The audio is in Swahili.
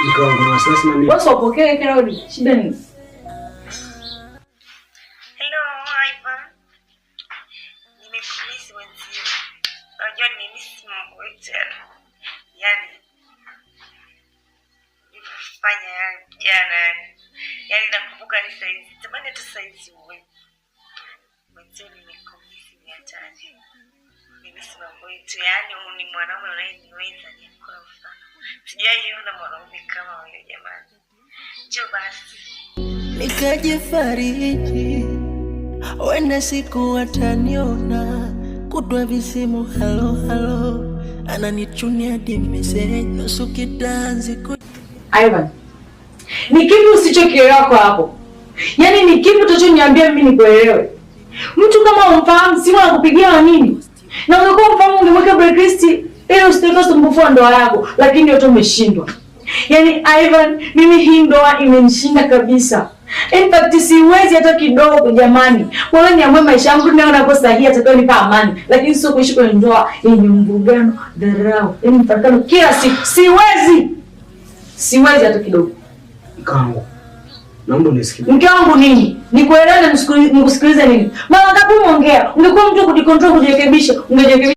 Nikaona na sasa na mimi. Wewe usipokee Karoli. Shida nini? Hello, Ivan. Nimekumisi wenzio. Unajua nimemisi mambo yote. Yaani nilifanya jana. Yaani nakumbuka ni saizi. Tamani hata saizi uwe. Wenzio nimekumisi niataje. Nimemisi mambo yote. Yaani ni mwanaume unayeniweza ni kwa mfano. Sijaiona mwanaume kama wewe jamani. Njoo basi. Nikajifariji, wenda siku wataniona, kutwa visimu halo halo, ananichunia dimese, nusu kitanzi Ivan, ni kipi usichokielewa kwa hapo? Yaani ni kipi utachoniambia mimi nikuelewe? Mtu kama umfahamu simu anakupigia wa nini? Na ungekuwa umfahamu ungemweka blacklist ili usitake usumbufu ndoa yako, lakini yote umeshindwa. Yaani Ivan, mimi hii ndoa imenishinda kabisa. In fact siwezi hata kidogo jamani. Wala niamue maisha yangu nayo napo sahihi atakayonipa amani, lakini sio kuishi kwenye ndoa yenye mvurugano, dharau, yaani mfarakano kila siku. Siwezi. Siwezi hata kidogo. Mkangu. Naomba unisikilize. Mke wangu nini? Nikuelewe na nikusikilize nini? Mara ngapi umeongea? Ungekuwa mtu kujikontrol kujirekebisha, ungejirekebisha.